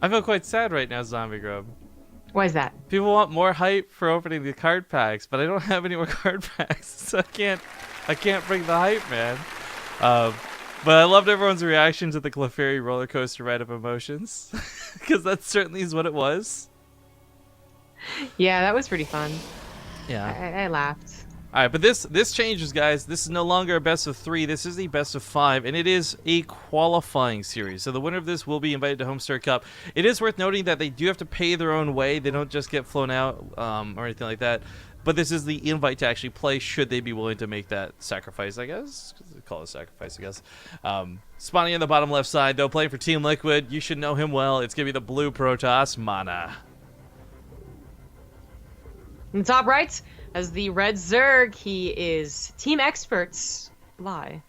I feel quite sad right now, Zombie Grub. Why is that? People want more hype for opening the card packs, but I don't have any more card packs, so I can't bring the hype, man. But I loved everyone's reaction to the Clefairy roller coaster ride of emotions, because that certainly is what it was. Yeah, that was pretty fun. Yeah. I laughed. All right, but this changes, guys. This is no longer a best of 3. This is a best of 5, and it is a qualifying series. So the winner of this will be invited to Homestar Cup. It is worth noting that they do have to pay their own way. They don't just get flown out or anything like that. But this is the invite to actually play, should they be willing to make that sacrifice, I guess. They call it a sacrifice, I guess. Spawning in the bottom left side, though, playing for Team Liquid. You should know him well. It's going to be the blue Protoss, MaNa. In the top right, as the red Zerg, he is Team Experts Lie.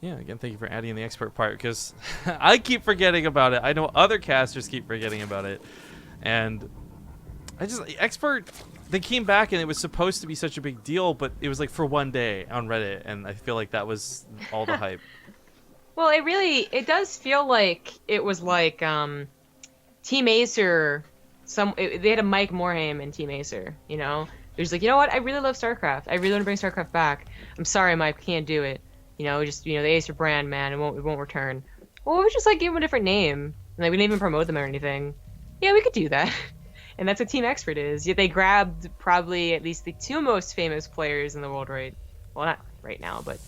Yeah, again, thank you for adding in the expert part, because I keep forgetting about it. I know other casters keep forgetting about it. And expert, they came back and it was supposed to be such a big deal, but it was like for one day on Reddit, and I feel like that was all the hype. Well, it does feel like it was like Team Acer, they had a Mike Morhaime in Team Acer, you know? They're just like, you know what, I really love StarCraft. I really want to bring StarCraft back. I'm sorry, Mike, can't do it. You know, just, you know, the Acer brand, man, it won't return. Well, we just like give them a different name. Like, we didn't even promote them or anything. Yeah, we could do that. And that's what Team Expert is. Yet they grabbed probably at least the 2 most famous players in the world right, well, not right now, but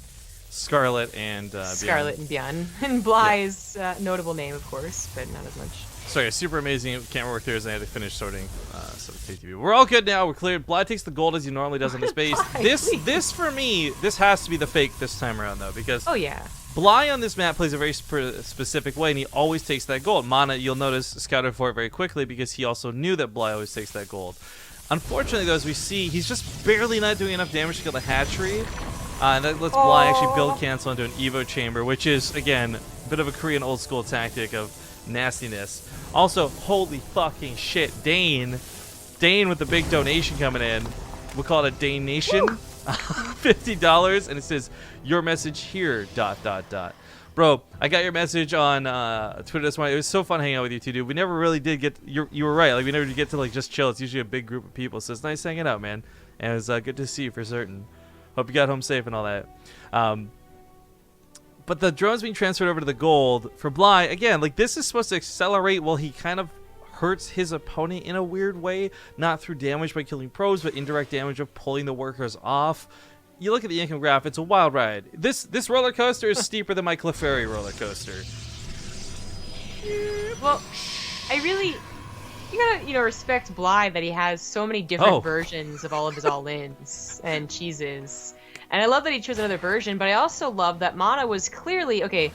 Scarlet and Scarlet and Bjorn. And Bly's notable name, of course, but not as much. Sorry, super amazing camera work there as I had to finish sorting ZvP. We're all good now. We're cleared. Bly takes the gold as he normally does in the space. This for me, this has to be the fake this time around, though, because oh yeah, Bly on this map plays a very specific way, and he always takes that gold. MaNa, you'll notice, scouted for it very quickly because he also knew that Bly always takes that gold. Unfortunately, though, as we see, he's just barely not doing enough damage to kill the hatchery. And that lets Bly actually build cancel into an Evo chamber, which is, again, a bit of a Korean old school tactic of nastiness. Also, holy fucking shit, Dane with the big donation coming in. We'll call it a Dane Nation. $50, and it says, your message here, ... Bro, I got your message on Twitter this morning. It was so fun hanging out with you two, dude. We never really did get, you were right, like we never did get to like just chill. It's usually a big group of people, so it's nice hanging out, man. And it was good to see you for certain. Hope you got home safe and all that. But the drone's being transferred over to the gold for Bly. Again, like this is supposed to accelerate while he kind of hurts his opponent in a weird way. Not through damage by killing pros, but indirect damage of pulling the workers off. You look at the income graph, it's a wild ride. This roller coaster is steeper than my Clefairy roller coaster. Well, I really, you gotta, you know, respect Bly that he has so many different versions of all of his all-ins and cheeses. And I love that he chose another version, but I also love that MaNa was clearly, okay,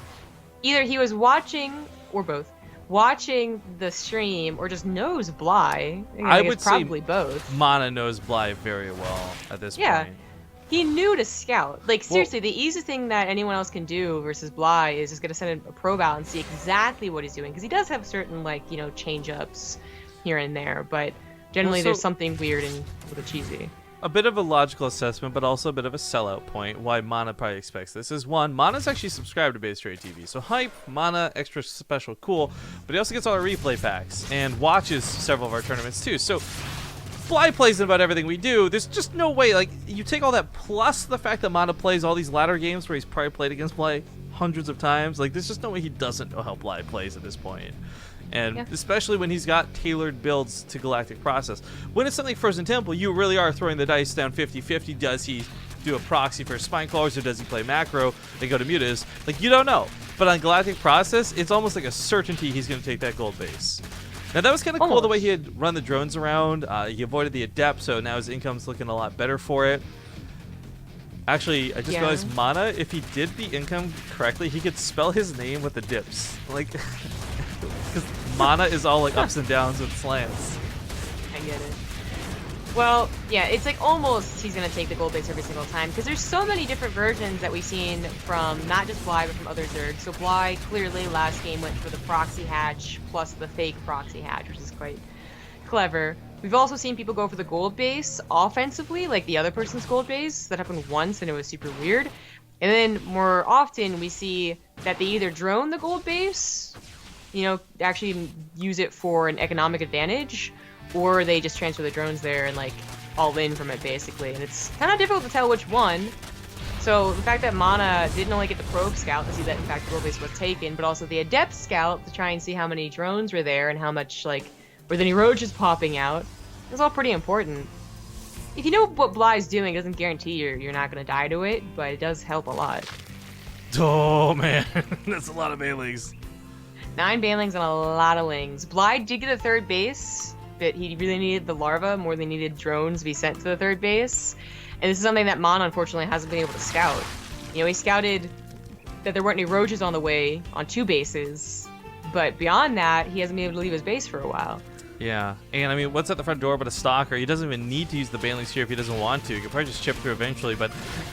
either he was watching, or both, watching the stream, or just knows Bly. I would probably both. MaNa knows Bly very well at this point. He knew to scout. Like, seriously, the easiest thing that anyone else can do versus Bly is just going to send a probe out and see exactly what he's doing. Because he does have certain, like, you know, change-ups here and there. But generally, there's something weird and a little cheesy. A bit of a logical assessment, but also a bit of a sellout point. Why MaNa probably expects this is, one, MaNa's actually subscribed to BaseTradeTV. So hype, MaNa, extra special, cool. But he also gets all our replay packs and watches several of our tournaments, too. So Bly plays in about everything we do. There's just no way, like, you take all that plus the fact that MaNa plays all these ladder games where he's probably played against Bly hundreds of times. Like, there's just no way he doesn't know how Bly plays at this point. And especially when he's got tailored builds to Galactic Process. When it's something Frozen Temple, you really are throwing the dice down 50-50. Does he do a proxy for Spine Crawlers, or does he play macro and go to Mutas? Like, you don't know. But on Galactic Process, it's almost like a certainty he's going to take that gold base. Now, that was kind of cool the way he had run the drones around. He avoided the Adept, so now his income's looking a lot better for it. Actually, I just realized MaNa, if he did the income correctly, he could spell his name with the dips. Like, because MaNa is all like ups and downs with slants. I get it. Well, yeah, it's like almost he's going to take the gold base every single time, because there's so many different versions that we've seen from not just Bly, but from other Zergs. So Bly clearly last game went for the proxy hatch plus the fake proxy hatch, which is quite clever. We've also seen people go for the gold base offensively, like the other person's gold base. That happened once and it was super weird. And then more often we see that they either drone the gold base you know, actually use it for an economic advantage, or they just transfer the drones there and like all in from it basically. And it's kind of difficult to tell which one. So the fact that MaNa didn't only get the probe scout to see that in fact the world base was taken, but also the adept scout to try and see how many drones were there and how much like were there any roaches popping out. It was all pretty important. If you know what Bly's doing, it doesn't guarantee you're not gonna die to it, but it does help a lot. Oh man, that's a lot of banelings. 9 banelings and a lot of lings. Bly did get a third base, but he really needed the larva more than he needed drones to be sent to the third base. And this is something that MaNa unfortunately hasn't been able to scout. You know, he scouted that there weren't any roaches on the way on 2 bases, but beyond that, he hasn't been able to leave his base for a while. Yeah, and I mean, what's at the front door but a stalker? He doesn't even need to use the banelings here if he doesn't want to. He could probably just chip through eventually, but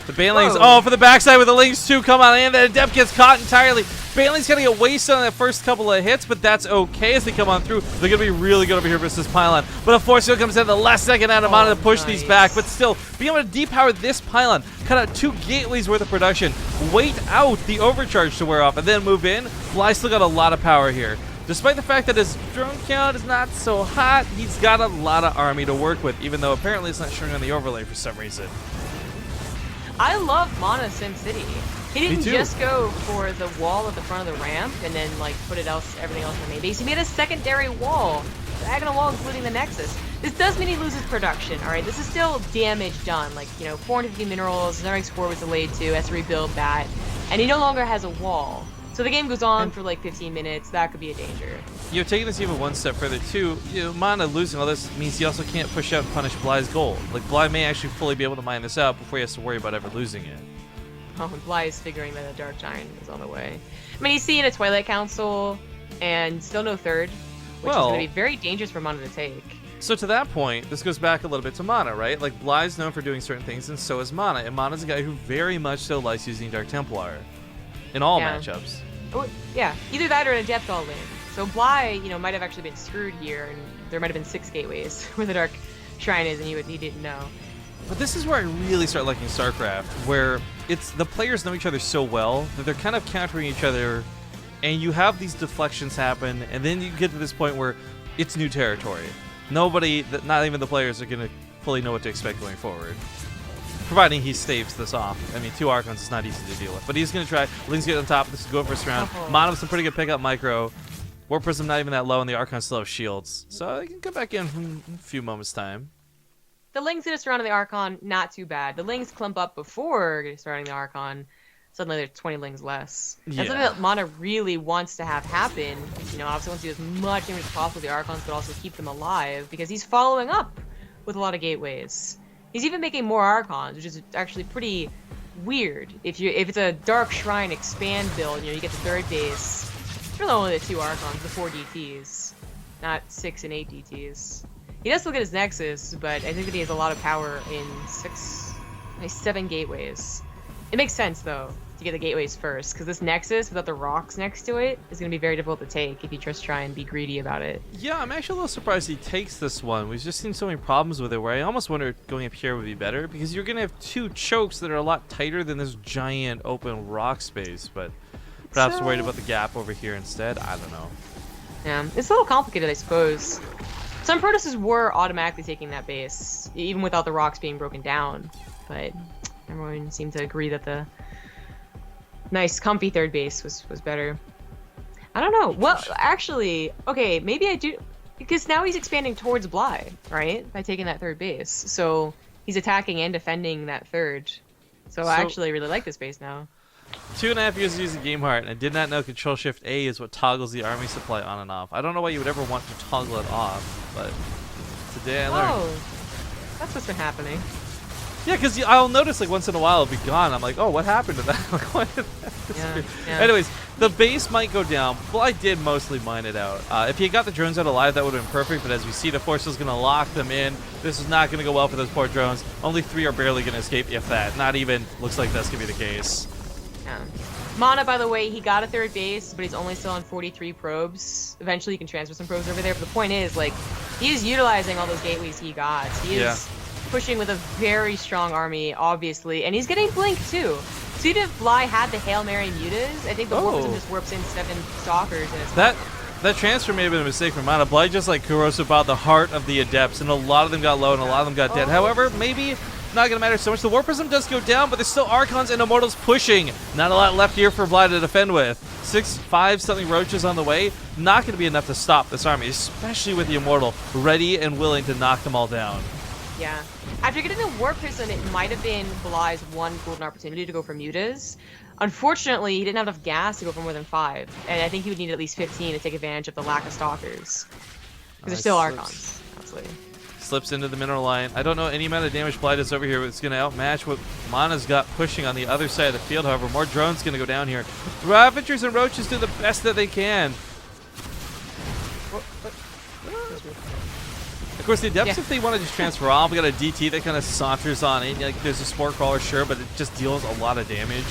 the banelings, oh, for the backside with the lings too, come on, and the adept gets caught entirely. Banelings gonna get wasted on that first couple of hits, but that's okay as they come on through. They're gonna be really good over here versus pylon, but a force field comes in at the last second out of MaNa to push these back, but still, being able to depower this pylon, cut out 2 gateways worth of production, wait out the overcharge to wear off, and then move in. Bly still got a lot of power here. Despite the fact that his drone count is not so hot, he's got a lot of army to work with, even though apparently it's not showing on the overlay for some reason. I love MaNa SimCity. He didn't just go for the wall at the front of the ramp and then like put everything else in the main base. He made a secondary wall, diagonal wall including the Nexus. This does mean he loses production, alright? This is still damage done. Like, you know, 450 minerals, his RX 4 was delayed too, has to rebuild that. And he no longer has a wall. So the game goes on for like 15 minutes. That could be a danger. You know, taking this even one step further too, you know, MaNa losing all this means he also can't push out and punish Bly's gold. Like, Bly may actually fully be able to mine this out before he has to worry about ever losing it. Oh, and Bly is figuring that a Dark Giant is on the way. I mean, he's seeing a Twilight Council and still no third, which is going to be very dangerous for MaNa to take. So to that point, this goes back a little bit to MaNa, right? Like, Bly's known for doing certain things, and so is MaNa. And MaNa's a guy who very much still likes using Dark Templar in all matchups. Oh, yeah, either that or an adept all in. So Bly, you know, might have actually been screwed here, and there might have been 6 gateways where the Dark Shrine is, and he didn't know. But this is where I really start liking StarCraft, where it's the players know each other so well that they're kind of countering each other, and you have these deflections happen, and then you get to this point where it's new territory. Nobody, not even the players, are going to fully know what to expect going forward. Providing he staves this off. I mean, 2 Archons is not easy to deal with. But he's going to try. Ling's get on top. This is going first round. MaNa with some pretty good pickup micro. Warp Prism not even that low, and the Archons still have shields. So they can come back in a few moments' time. The Lings get us surrounding the Archon, not too bad. The Lings clump up before surrounding the Archon. Suddenly there's 20 Lings less. Yeah. That's something that MaNa really wants to have happen. You know, obviously wants to do as much damage as possible with the Archons, but also keep them alive, because he's following up with a lot of gateways. He's even making more Archons, which is actually pretty weird. If it's a Dark Shrine expand build, you know, you get the third base. It's really only the 2 Archons, the 4 DTs, not 6 and 8 DTs. He does still get his Nexus, but I think that he has a lot of power in 7 gateways. It makes sense though to get the gateways first, because this Nexus without the rocks next to it is going to be very difficult to take if you just try and be greedy about it. Yeah, I'm actually a little surprised he takes this one. We've just seen so many problems with it where I almost wonder going up here would be better, because you're going to have 2 chokes that are a lot tighter than this giant open rock space, but perhaps worried about the gap over here instead. I don't know. Yeah, it's a little complicated, I suppose. Some Protosses were automatically taking that base, even without the rocks being broken down, but everyone seemed to agree that the nice, comfy third base was better. I don't know. Well, actually, okay, maybe I do, because now he's expanding towards Bly, right? By taking that third base. So he's attacking and defending that third. So I actually really like this base now. 2.5 years using GameHeart, and I did not know Control-Shift-A is what toggles the army supply on and off. I don't know why you would ever want to toggle it off, but today I learned. Oh, that's what's been happening. Yeah, because I'll notice like once in a while it'll be gone. I'm like, oh, what happened to that? Like, why did that disappear? Yeah. Anyways, the base might go down. Well, I did mostly mine it out. If he got the drones out alive, that would have been perfect. But as we see, the force is going to lock them in. This is not going to go well for those poor drones. Only 3 are barely going to escape, if that. Not even looks like that's going to be the case. Yeah. MaNa, by the way, he got a third base, but he's only still on 43 probes. Eventually, you can transfer some probes over there. But the point is, like, he is utilizing all those gateways he got. He is pushing with a very strong army, obviously, and he's getting Blink too. So even if Bly had the Hail Mary mutas, I think the Warp Prism just warps in 7 Stalkers and it's That transfer may have been a mistake from MaNa. Bly just like corrosive about the heart of the Adepts, and a lot of them got low and a lot of them got dead. However, maybe not gonna matter so much. The War Prism does go down, but there's still Archons and Immortals pushing. Not a lot left here for Bly to defend with. 6-5 something roaches on the way. Not gonna be enough to stop this army, especially with the Immortal ready and willing to knock them all down. Yeah. After getting the War Prison, it might have been Bly's one golden opportunity to go for mutas. Unfortunately, he didn't have enough gas to go for more than 5, and I think he would need at least 15 to take advantage of the lack of stalkers. Because they're still Archons, absolutely. Slips into the mineral line. I don't know any amount of damage Bly does over here, but it's going to outmatch what MaNa's got pushing on the other side of the field. However, more drones going to go down here. Ravagers and Roaches do the best that they can. Of course, the Adepts, if they want to just transfer off, we got a DT that kind of saunters on it. Like, there's a Spore Crawler, sure, but it just deals a lot of damage.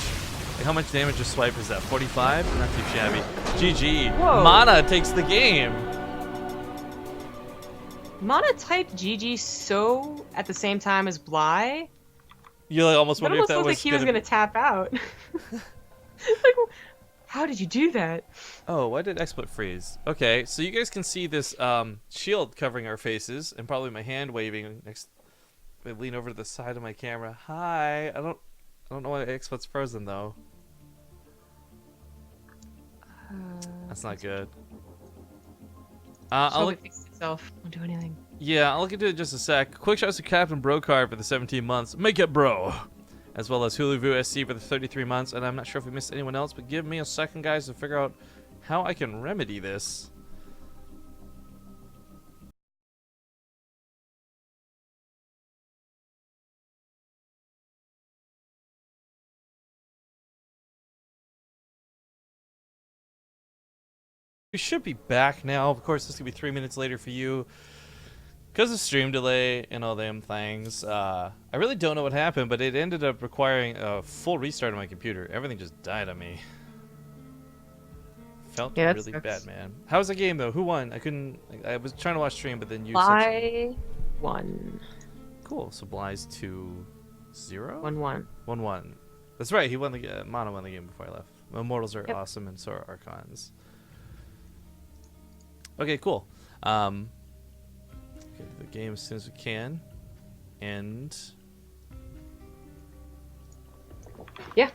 Like, how much damage a swipe is that? 45? Not too shabby. GG. Whoa. MaNa takes the game. MaNa typed GG so at the same time as Bly. You like almost That wonder if almost that looked was like he was gonna tap out. Like, how did you do that? Oh, why did exploit freeze? Okay, so you guys can see this shield covering our faces, and probably my hand waving next. I lean over to the side of my camera. Hi. I don't know why exploit's frozen though. That's not good. I'll look. It fixed itself. Don't do anything. Yeah, I'll look into it in just a sec. Quick shots to Captain Bro card for the 17 months. Make it bro. As well as Hulu Vu SC for the 33 months. And I'm not sure if we missed anyone else, but give me a second, guys, to figure out how I can remedy this. We should be back now. Of course, this is going to be 3 minutes later for you. Because of stream delay and all them things. I really don't know what happened, but it ended up requiring a full restart of my computer. Everything just died on me. Felt really bad, man. How was the game, though? Who won? I was trying to watch stream, but then you... Bly won. Cool. So Bly's 2-0? 1-1. 1-1. That's right. He won the MaNa won the game before I left. Immortals are awesome, and so are Archons. Okay, cool. Get the game as soon as we can. And... Yeah.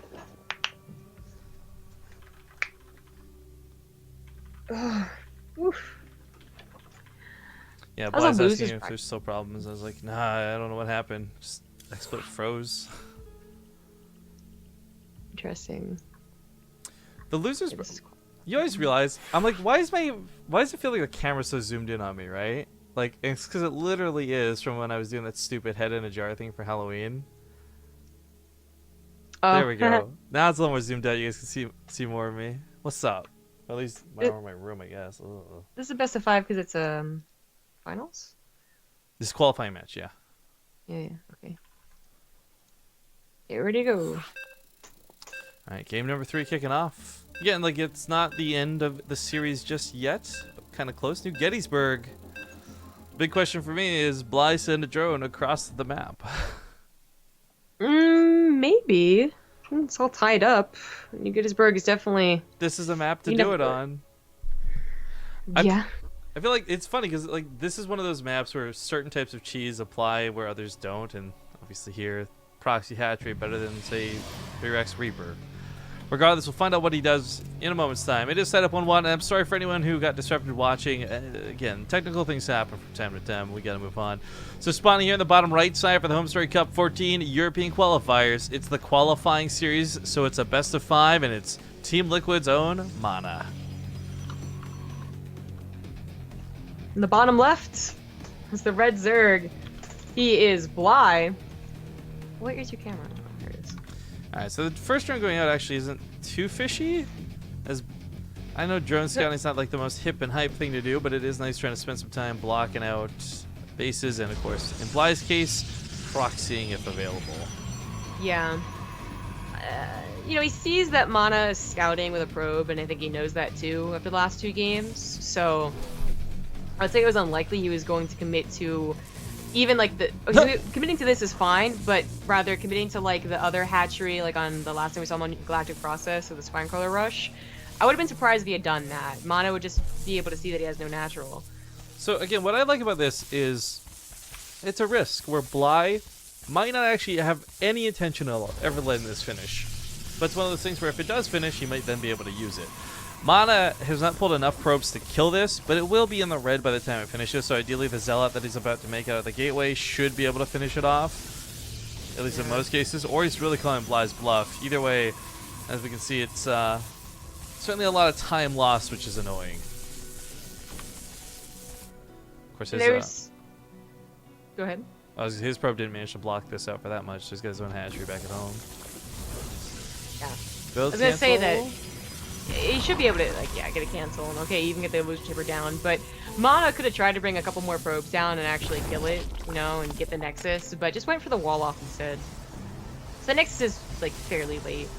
Oof. Yeah, That was a Bly's loser's asking if bracket. there's still problems. I was like, nah, I don't know what happened. Just exploit froze. Interesting. The losers... Yeah, this is cool. You always realize, I'm like, why does it feel like the camera's so zoomed in on me, right? Like, it's because it literally is from when I was doing that stupid head in a jar thing for Halloween. Oh. There we go. Now it's a little more zoomed out. You guys can see more of me. What's up? At least my room, I guess. Ugh. This is a best of 5 because it's finals. This is qualifying match, yeah. Yeah. Okay. Get ready to go. All right, game number 3 kicking off. Again, like, it's not the end of the series just yet, but kind of close. New Gettysburg. Big question for me is, Bly send a drone across the map? Maybe. It's all tied up. New Gettysburg is definitely... This is a map to do it on. Yeah. I feel like it's funny because like this is one of those maps where certain types of cheese apply where others don't, and obviously here, proxy hatch rate better than, say, 3x Reaper. Regardless, we'll find out what he does in a moment's time. It is set up 1-1, and I'm sorry for anyone who got disrupted watching. Again, technical things happen from time to time. We got to move on. So spawning here in the bottom right side for the Home Story Cup 14 European qualifiers. It's the qualifying series, so it's a best of 5, and it's Team Liquid's own MaNa. In the bottom left is the red Zerg. He is Bly. What is your camera? Oh, there it is. Alright, so the first drone going out actually isn't too fishy. As I know drone scouting is not like the most hip and hype thing to do, but it is nice trying to spend some time blocking out bases and, of course, in Bly's case, proxying if available. Yeah. You know, he sees that MaNa is scouting with a probe, and I think he knows that too after the last 2 games. So I would say it was unlikely he was going to commit to even like the committing to this is fine, but rather committing to like the other hatchery, like on the last time we saw him on Galactic Process, or the Spine Crawler Rush. I would have been surprised if he had done that. MaNa would just be able to see that he has no natural. So again, what I like about this is it's a risk where Bly might not actually have any intention of ever letting this finish. But it's one of those things where if it does finish, he might then be able to use it. MaNa has not pulled enough probes to kill this, but it will be in the red by the time it finishes, so ideally the Zealot that he's about to make out of the gateway should be able to finish it off, at least in most cases, or he's really calling Bly's bluff. Either way, as we can see, it's certainly a lot of time lost, which is annoying. Of course, Go ahead. his probe didn't manage to block this out for that much, so he's got his own hatchery back at home. Yeah. Build I was gonna say cancel. that he should be able to, like, yeah, get a cancel, and okay, even get the illusion chipper down, but MaNa could have tried to bring a couple more probes down and actually kill it, you know, and get the Nexus, but just went for the wall off instead. So the Nexus is, like, fairly late.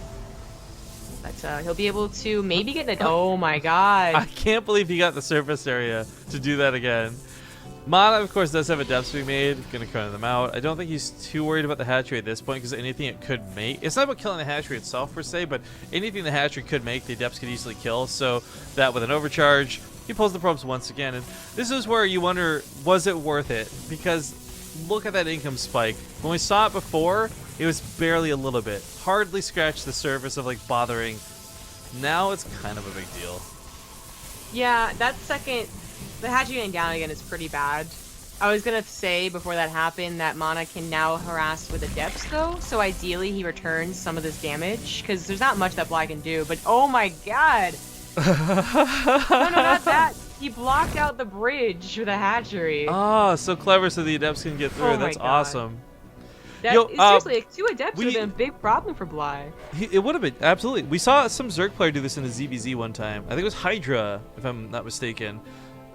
But he'll be able to maybe get an... Oh my god. I can't believe he got the surface area to do that again. MaNa, of course, does have a depth to be made. Gonna crown them out. I don't think he's too worried about the hatchery at this point because anything it could make... It's not about killing the hatchery itself, per se, but anything the hatchery could make, the adepts could easily kill. So that with an overcharge, he pulls the probes once again. And this is where you wonder, was it worth it? Because look at that income spike. When we saw it before, it was barely a little bit. Hardly scratched the surface of, like, bothering. Now it's kind of a big deal. Yeah, that second... The hatchery getting down again is pretty bad. I was gonna say before that happened that MaNa can now harass with adepts though, so ideally he returns some of this damage, because there's not much that Bly can do, but oh my god! No, not that! He blocked out the bridge with a hatchery. Oh, so clever so the adepts can get through. Oh my That's God. awesome. Seriously, like, 2 adepts would have been a big problem for Bly. It would have been, absolutely. We saw some Zerg player do this in a ZvZ one time. I think it was Hydra, if I'm not mistaken.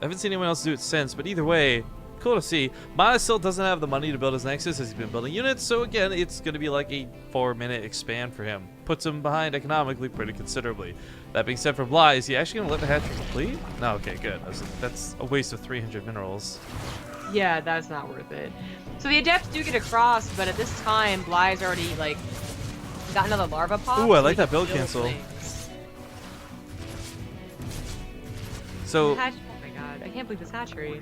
I haven't seen anyone else do it since, but either way, cool to see. MaNa still doesn't have the money to build his Nexus as he's been building units, so again, it's going to be like a 4-minute expand for him. Puts him behind economically pretty considerably. That being said, for Bly, is he actually going to let the hatchery complete? No, okay, good. That's a waste of 300 minerals. Yeah, that's not worth it. So the adepts do get across, but at this time, Bly's already, like, got another larva pop. Ooh, I so like he that can build build cancel. things. So... Oh my god, I can't believe this hatchery.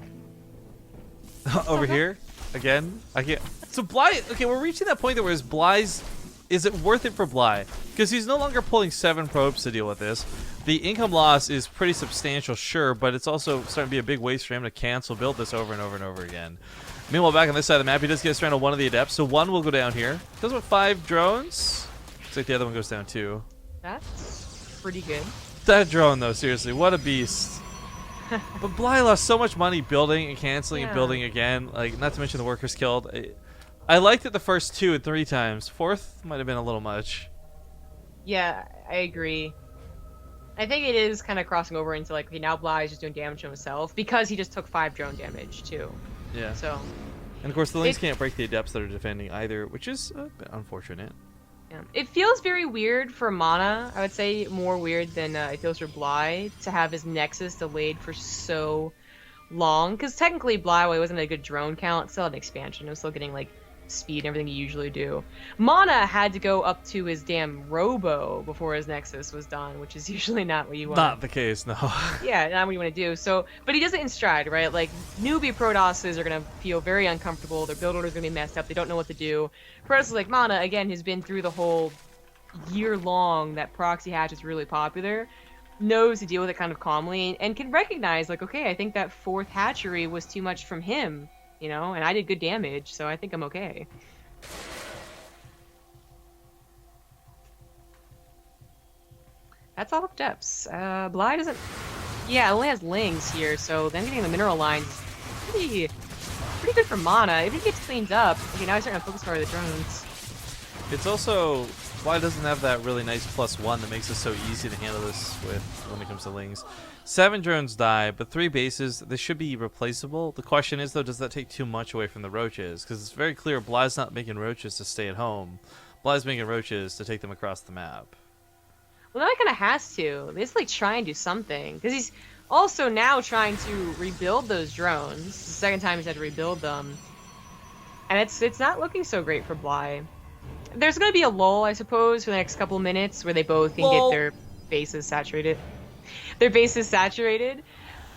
over here again. I can't. So Bly. Okay, we're reaching that point that whereas Bly's. Is it worth it for Bly? Because he's no longer pulling 7 probes to deal with this. The income loss is pretty substantial, sure, but it's also starting to be a big waste for him to cancel build this over and over and over again. Meanwhile, back on this side of the map, he does get stranded on one of the adepts, so one will go down here. Does with 5 drones. Looks like the other one goes down too. That's pretty good. That drone, though, seriously, what a beast. But Bly lost so much money building and canceling and building again. Like, not to mention the workers killed. I liked it the first 2 and 3 times. 4th might have been a little much. Yeah, I agree. I think it is kind of crossing over into, like, okay, now Bly is just doing damage to himself because he just took 5 drone damage too. Yeah. So. And of course, the links can't break the adepts that are defending either, which is a bit unfortunate. Yeah. It feels very weird for MaNa. I would say more weird than it feels for Bly to have his Nexus delayed for so long. Because technically, Bly wasn't a good drone count. It still had an expansion. It was still getting, like, speed and everything you usually do. MaNa had to go up to his damn Robo before his Nexus was done, which is usually not what you want. Not the case, no. Yeah, not what you want to do. So, but he does it in stride, right? Like, newbie Protosses are going to feel very uncomfortable. Their build order is going to be messed up. They don't know what to do. Protosses like MaNa, again, who's been through the whole year-long that proxy hatch is really popular, knows to deal with it kind of calmly and can recognize, like, okay, I think that 4th hatchery was too much from him. You know, and I did good damage, so I think I'm okay. That's all the depths. Bly doesn't... Yeah, it only has Lings here, so then getting the mineral lines is pretty good for MaNa. If he gets cleaned up, okay, now he's starting to focus more on the drones. It's also... Bly doesn't have that really nice +1 that makes it so easy to handle this with when it comes to Lings. 7 drones die, but 3 bases, they should be replaceable. The question is, though, does that take too much away from the roaches? Because it's very clear Bly's not making roaches to stay at home. Bly's making roaches to take them across the map. Well, now he kind of has to. They just, like, try and do something. Because he's also now trying to rebuild those drones. It's the second time he's had to rebuild them. And it's not looking so great for Bly. There's going to be a lull, I suppose, for the next couple minutes where they both can get their base is saturated. Their base is saturated,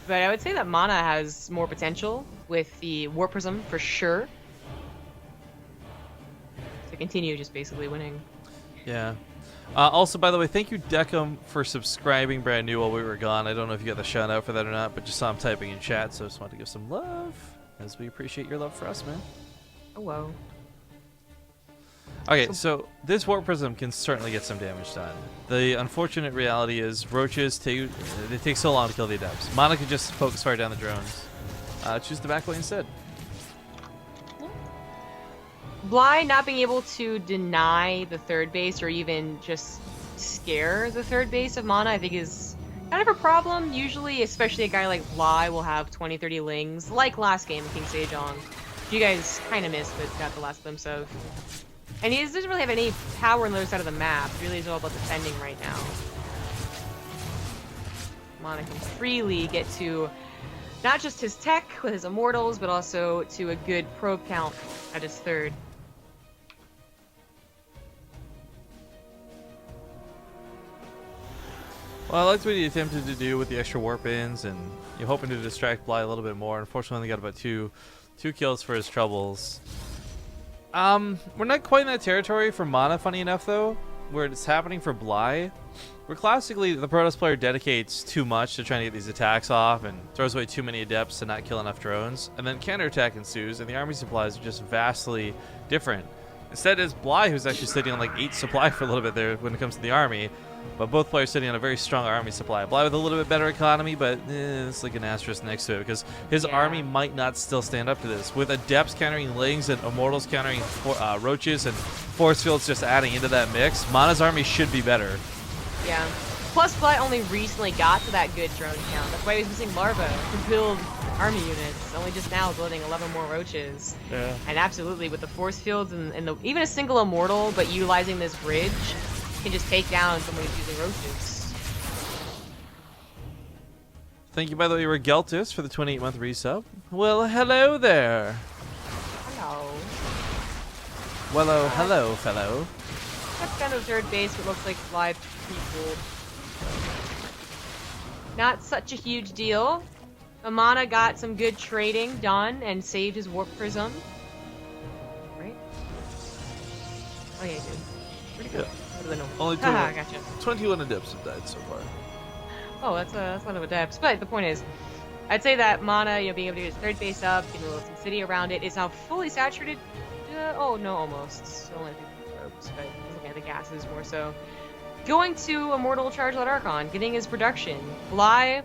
but I would say that MaNa has more potential with the Warp Prism for sure. To continue just basically winning. Yeah. Also, by the way, thank you, Decum, for subscribing brand new while we were gone. I don't know if you got the shout out for that or not, but just saw him typing in chat, so just wanted to give some love, as we appreciate your love for us, man. Oh, whoa. Okay, so this Warp Prism can certainly get some damage done. The unfortunate reality is roaches they take so long to kill the adepts. MaNa could just focus fire down the drones. Choose the back lane instead. Bly not being able to deny the third base or even just scare the third base of MaNa, I think is kind of a problem. Usually, especially a guy like Bly will have 20-30 lings, like last game in King Sejong. You guys kind of missed, but got the last glimpse of. And he doesn't really have any power on the other side of the map. It really is all about defending right now. MaNa can freely get to not just his tech with his immortals, but also to a good probe count at his third. Well, I liked what he attempted to do with the extra warp ins, and you're hoping to distract Bly a little bit more. Unfortunately, he got about two kills for his troubles. We're not quite in that territory for MaNa, funny enough, though, where it's happening for Bly. Where classically, the Protoss player dedicates too much to trying to get these attacks off and throws away too many adepts to not kill enough drones, and then counterattack ensues, and the army supplies are just vastly different. Instead, it's Bly who's actually sitting on like 8 supply for a little bit there when it comes to the army. But both players sitting on a very strong army supply. Bly with a little bit better economy, but it's like an asterisk next to it because his army might not still stand up to this. With adepts countering lings and immortals countering roaches and force fields just adding into that mix, MaNa's army should be better. Yeah. Plus, Bly only recently got to that good drone count. That's why he was missing Larva to build army units. Only just now building 11 more roaches. Yeah. And absolutely, with the force fields and even a single immortal, but utilizing this bridge, can just take down someone who's using roaches. Thank you, by the way, Regeltus, for the 28-month resub. Well, hello there. Hello. Well, hello, fellow. That's kind of third base, but looks like live people. Not such a huge deal. MaNa got some good trading done and saved his Warp Prism. Right? Oh yeah, he did. Pretty good. Yeah. Only 21. Gotcha. 21 adepts have died so far. Oh, that's a lot of adepts. But the point is, I'd say that MaNa, being able to get his third base up, getting a little city around it, is now fully saturated. Oh no, almost. So only a few probes, but looking at the gases more so. Going to Immortal Charge-Lot Archon, getting his production. Bly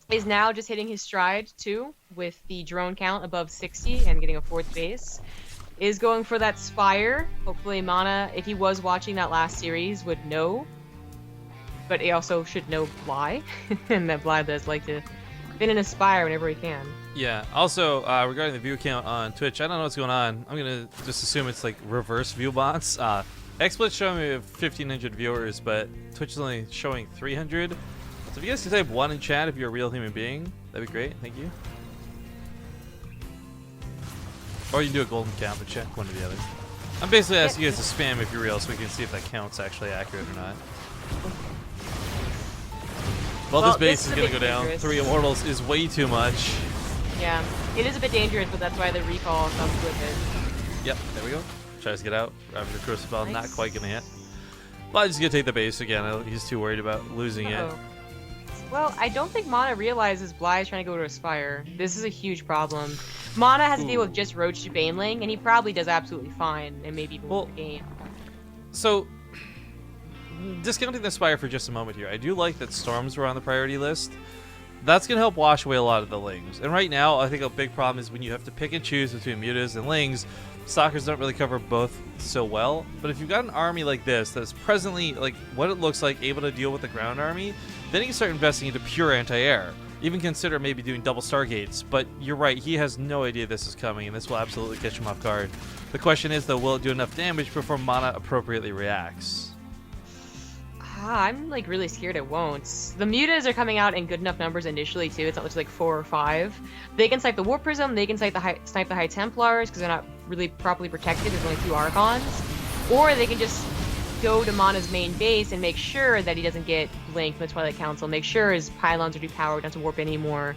is now just hitting his stride too, with the drone count above 60 and getting a 4th base. Is going for that Spire. Hopefully MaNa, if he was watching that last series, would know. But he also should know Bly. And that Bly does like to fit in a Spire whenever he can. Yeah. Also, regarding the view count on Twitch, I don't know what's going on. I'm going to just assume it's like reverse view bots. XSplit's showing me 1,500 viewers, but Twitch is only showing 300. So if you guys can type 1 in chat if you're a real human being, that'd be great. Thank you. Or you can do a golden count, but check one or the other. I'm basically asking you guys to spam if you're real so we can see if that count's actually accurate or not. Well, this base is going to go down. 3 immortals is way too much. Yeah, it is a bit dangerous, but that's why the recall comes with it. Yep, there we go. Tries to get out. After the Crucible, nice. Not quite going to hit. Well, he's going to take the base again. He's too worried about losing it. Well, I don't think MaNa realizes Bly is trying to go to Aspire. This is a huge problem. MaNa has to deal with just Roach to Baneling, and he probably does absolutely fine, and maybe even win the game. So, discounting the Spire for just a moment here, I do like that Storms were on the priority list. That's going to help wash away a lot of the Lings. And right now, I think a big problem is when you have to pick and choose between Mutas and Lings, Stalkers don't really cover both so well. But if you've got an army like this that's presently, like what it looks like, able to deal with the ground army, then you can start investing into pure anti-air. Even consider maybe doing double Stargates. But you're right, he has no idea this is coming, and this will absolutely catch him off guard. The question is, though, will it do enough damage before MaNa appropriately reacts? I'm like really scared it won't. The Mutas are coming out in good enough numbers initially too. It's not just like 4 or 5. They can snipe the Warp Prism. They can snipe the High Templars because they're not really properly protected. There's only 2 Archons, or they can just go to MaNa's main base and make sure that he doesn't get blinked from the Twilight Council, make sure his pylons are depowered, not to warp anymore,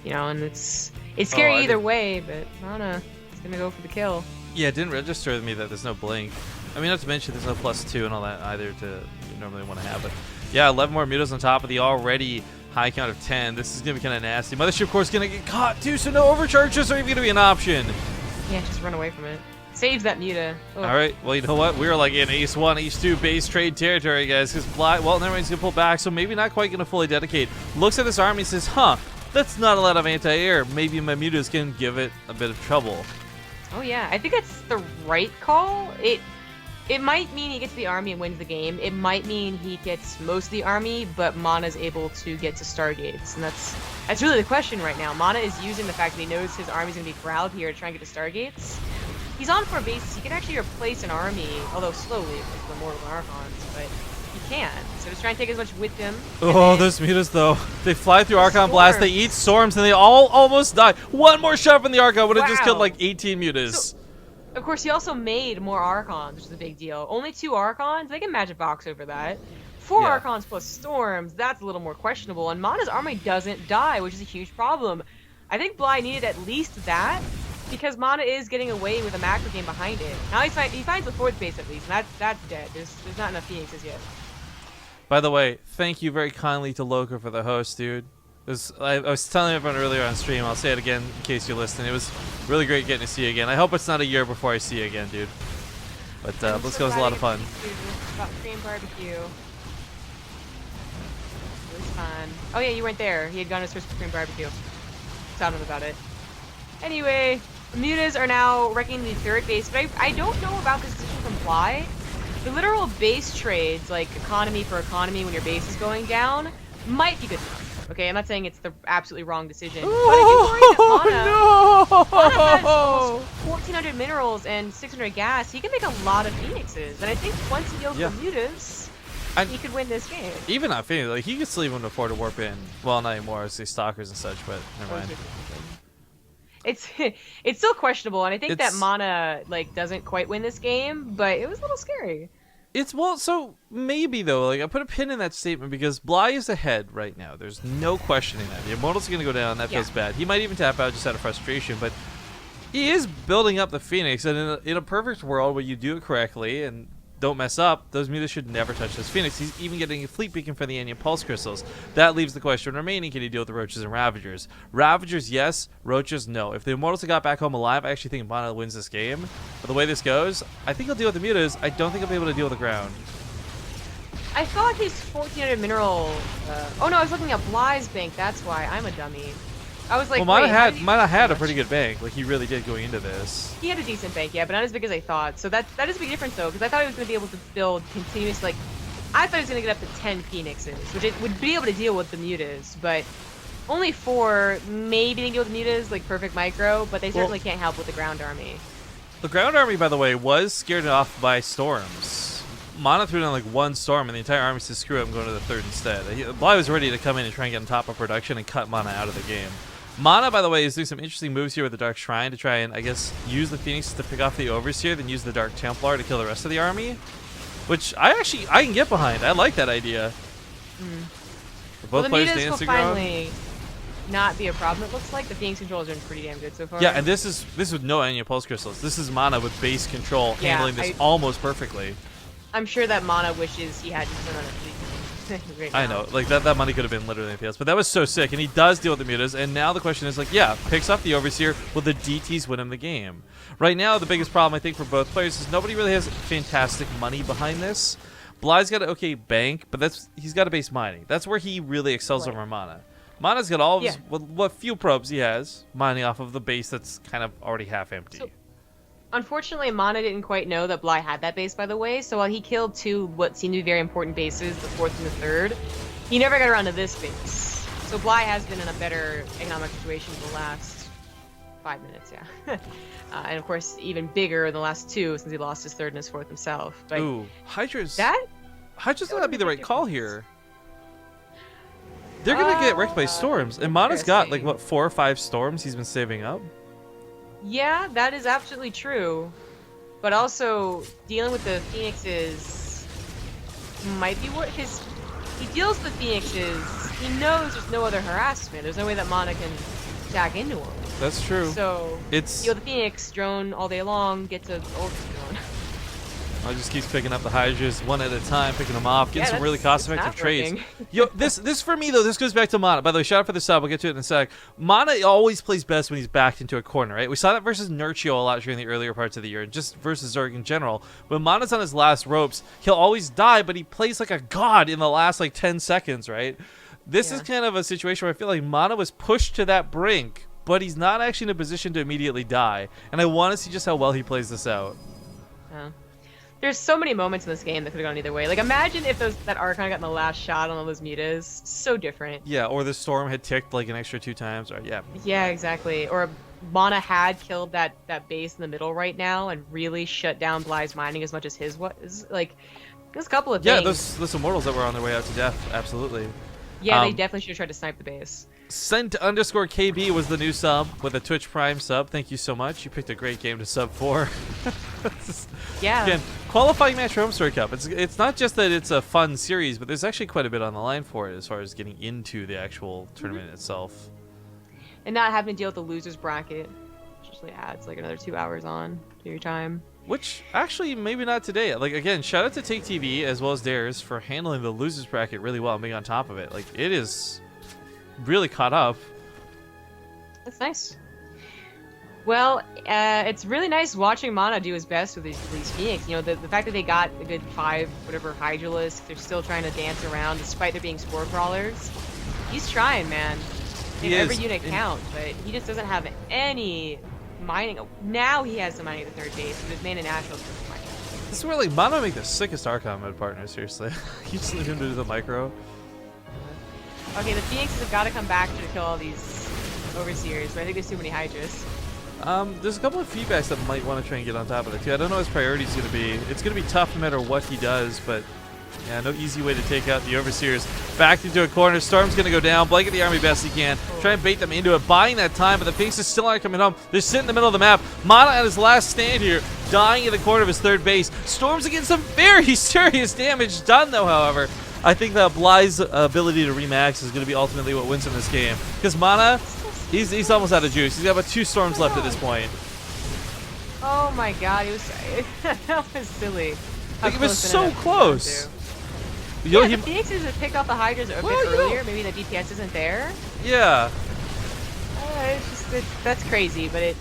you know, and it's scary either way, but MaNa is gonna go for the kill. Yeah, it didn't register with me that there's no blink. I mean, not to mention there's no +2 and all that either to you normally want to have, but yeah, 11 more mutas on top of the already high count of 10. This is gonna be kind of nasty. Mothership Core's gonna get caught too, so no overcharges are even gonna be an option. Yeah, just run away from it. Saves that muta. Ugh. All right, well, you know what? We're like in Ace 1, Ace 2 base trade territory, guys, because well, never mind, he's gonna pull back, so maybe not quite gonna fully dedicate. Looks at this army and says, huh, that's not a lot of anti-air. Maybe my mutas can give it a bit of trouble. Oh yeah, I think that's the right call. It might mean he gets the army and wins the game. It might mean he gets most of the army, but MaNa's able to get to Stargates, and that's really the question right now. MaNa is using the fact that he knows his army's gonna be corralled here to try and get to Stargates. He's on 4 bases. He can actually replace an army, although slowly with the Immortal Archons, but he can. So just try and take as much with him. Oh, those mutas though. They fly through Archon Blast, they eat storms, and they all almost die. One more shot from the Archon would have just killed like 18 mutas. So, of course, he also made more Archons, which is a big deal. Only 2 Archons, they can Magic Box over that. 4 Archons plus Storms, that's a little more questionable. And MaNa's army doesn't die, which is a huge problem. I think Bly needed at least that, because MaNa is getting away with a macro game behind it. Now he finds the 4th base at least, and that's dead. There's not enough Phoenixes yet. By the way, thank you very kindly to Loco for the host, dude. I was telling everyone earlier on stream, I'll say it again in case you listen. It was really great getting to see you again. I hope it's not a year before I see you again, dude. But let's go, it was a lot of fun. About Korean barbecue. It was fun. Oh yeah, you weren't there. He had gone to his first Korean barbecue. Tell him about it. Anyway, the mutas are now wrecking the 3rd base, but I don't know about this decision from Bly. The literal base trades, like economy for economy when your base is going down, might be good enough. Okay, I'm not saying it's the absolutely wrong decision, but if you're worried that MaNa has almost 1,400 minerals and 600 gas, he can make a lot of Phoenixes, and I think once he deals with mutas, he could win this game. Even not Phoenix, like he could still even afford to warp in. Well, not anymore, it's the stalkers and such, but never mind. It's still questionable, and I think that MaNa like doesn't quite win this game, but it was a little scary. So maybe though, like I put a pin in that statement because Bly is ahead right now. There's no questioning that. The Immortals are gonna go down. That feels bad. He might even tap out just out of frustration, but he is building up the Phoenix. And in a perfect world where you do it correctly and don't mess up, those mutas should never touch this Phoenix. He's even getting a fleet beacon for the Anya Pulse Crystals. That leaves the question remaining: can he deal with the Roaches and Ravagers? Ravagers, yes. Roaches, no. If the Immortals had got back home alive, I actually think MaNa wins this game. But the way this goes, I think he'll deal with the mutas. I don't think he'll be able to deal with the ground. I thought his 1,400 mineral... oh no, I was looking at Bly's bank. That's why. I'm a dummy. I was like, well, MaNa had a pretty good bank. Like, he really did going into this. He had a decent bank, yeah, but not as big as I thought. So that is a big difference, though, because I thought he was going to be able to build continuous, like... I thought he was going to get up to 10 Phoenixes, which it would be able to deal with the mutas, but... Only 4, maybe they can deal with the mutas, like perfect micro, but they certainly can't help with the ground army. The ground army, by the way, was scared off by storms. MaNa threw down like 1 storm, and the entire army said, screw it, I'm going to the 3rd instead. Bly was ready to come in and try and get on top of production and cut MaNa out of the game. MaNa, by the way, is doing some interesting moves here with the Dark Shrine to try and, I guess, use the Phoenix to pick off the Overseer, then use the Dark Templar to kill the rest of the army. Which I can get behind. I like that idea. Both players dancing will finally not be a problem, it looks like. The Phoenix control is doing pretty damn good so far. Yeah, and this is with no Anya Pulse Crystals. This is MaNa with base control, handling this almost perfectly. I'm sure that MaNa wishes he had just done on a fleet right now. I know, like that money could have been literally anything else, but that was so sick, and he does deal with the mutas, and now the question is like, yeah, picks up the Overseer, will the DTs win him the game? Right now, the biggest problem I think for both players is nobody really has fantastic money behind this. Bly's got an okay bank, but he's got a base mining. That's where he really excels over MaNa. MaNa's got all of his, what few probes he has, mining off of the base that's kind of already half empty. So, unfortunately, MaNa didn't quite know that Bly had that base, by the way, so while he killed 2 what seemed to be very important bases, the 4th and the 3rd, he never got around to this base. So Bly has been in a better economic situation for the last 5 minutes, yeah. And of course, even bigger in the last 2 since he lost his 3rd and his 4th himself. But ooh, Hydra's might not be the right call here. They're gonna get wrecked by storms, and MaNa's got like what 4 or 5 storms he's been saving up. Yeah, that is absolutely true. But also, dealing with the Phoenixes might be what his. He deals with Phoenixes. He knows there's no other harassment. There's no way that MaNa can tag into him. That's true. So It's the Phoenix drone all day long, gets a ult drone. I just keeps picking up the Hydras one at a time, picking them off, getting Yeah, some really cost-effective not trades. working. Yo, this for me though, this goes back to MaNa. By the way, shout out for the sub. We'll get to it in a sec. MaNa always plays best when he's backed into a corner, right? We saw that versus Nurchio a lot during the earlier parts of the year, and just versus Zerg in general. When MaNa's on his last ropes, he'll always die, but he plays like a god in the last like 10 seconds, right? This is kind of a situation where I feel like MaNa was pushed to that brink, but he's not actually in a position to immediately die. And I want to see just how well he plays this out. Yeah. There's so many moments in this game that could have gone either way. Like, imagine if that Archon got in the last shot on all those mutas. So different. Yeah, or the storm had ticked like an extra 2 times, or yeah. Yeah, exactly. Or MaNa had killed that base in the middle right now and really shut down Bly's mining as much as his was. Like, there's a couple of things. Yeah, those immortals that were on their way out to death, absolutely. Yeah, they definitely should have tried to snipe the base. Sent_KB was the new sub with a Twitch Prime sub. Thank you so much. You picked a great game to sub for. Yeah. Again, qualifying match for Homestory Cup. It's not just that it's a fun series, but there's actually quite a bit on the line for it as far as getting into the actual tournament itself. And not having to deal with the losers bracket, which usually adds like another 2 hours on to your time. Which, actually, maybe not today. Like, again, shout out to Take TV as well as Dares for handling the losers bracket really well and being on top of it. Like, it is really caught up. That's nice. Well, it's really nice watching MaNa do his best with these Phoenix. You know, the fact that they got a good 5 whatever Hydralisks, they're still trying to dance around despite there being spore crawlers. He's trying, man. And every unit count, but he just doesn't have any mining. Now he has some mining at the third base, but his main and natural is just mining. This is where, like, MaNa make the sickest Archon mode partner, seriously. You just leave him to do the micro. Okay, the Phoenixes have got to come back to kill all these Overseers, but I think there's too many Hydras. There's a couple of feedbacks that might want to try and get on top of it too. I don't know what his priority is going to be. It's going to be tough no matter what he does, but yeah, no easy way to take out the Overseers. Backed into a corner. Storm's going to go down. Blanket the army best he can. Try and bait them into it, buying that time, but the Phoenixes still aren't coming home. They're sitting in the middle of the map. MaNa on his last stand here, dying in the corner of his third base. Storm's getting some very serious damage done though, however. I think that Bly's ability to remax is going to be ultimately what wins him this game. Because MaNa, he's almost out of juice. He's got about 2 storms left at this point. Oh my god, he was that was silly. Like, it was so close. You know, Yeah, the Phoenixes have picked off the Hydras a bit earlier. Maybe the DPS isn't there. Yeah. It's just that's crazy, but it.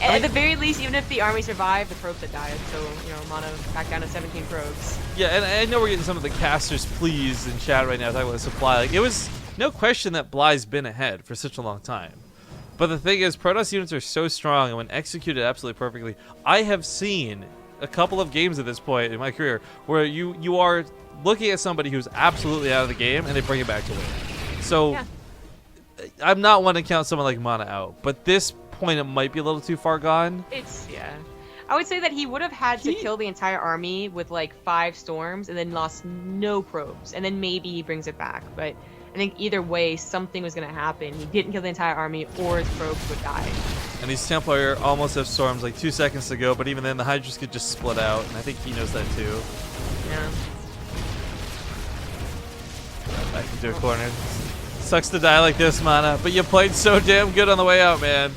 At the very least, even if the army survived, the probes had died. So you know, MaNa back down to 17 probes. Yeah, and I know we're getting some of the casters pleas in chat right now talking about the supply. Like, it was no question that Bly's been ahead for such a long time. But the thing is, Protoss units are so strong, and when executed absolutely perfectly, I have seen a couple of games at this point in my career where you are looking at somebody who's absolutely out of the game, and they bring it back to win. So, Yeah. I'm not one to count someone like MaNa out, but this point it might be a little too far gone. Yeah. I would say that he would have had to kill the entire army with like 5 storms and then lost no probes, and then maybe he brings it back. But I think either way, something was going to happen. He didn't kill the entire army, or his probes would die. And these Templar almost have storms like 2 seconds to go, but even then the Hydras could just split out, and I think he knows that too. Yeah. Back into a corner. Sucks to die like this, MaNa, but you played so damn good on the way out, man.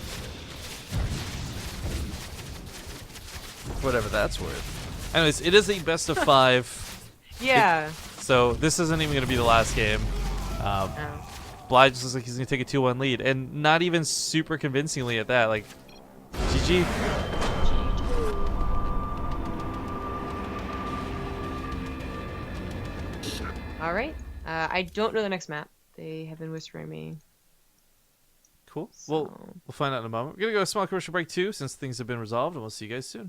Whatever that's worth. Anyways, it is a best of 5. Yeah. So this isn't even going to be the last game. Oh. Bly just looks like he's going to take a 2-1 lead, and not even super convincingly at that. Like, GG. All right. I don't know the next map. They have been whispering me. Cool. So. We'll find out in a moment. We're going to go a small commercial break too, since things have been resolved, and we'll see you guys soon.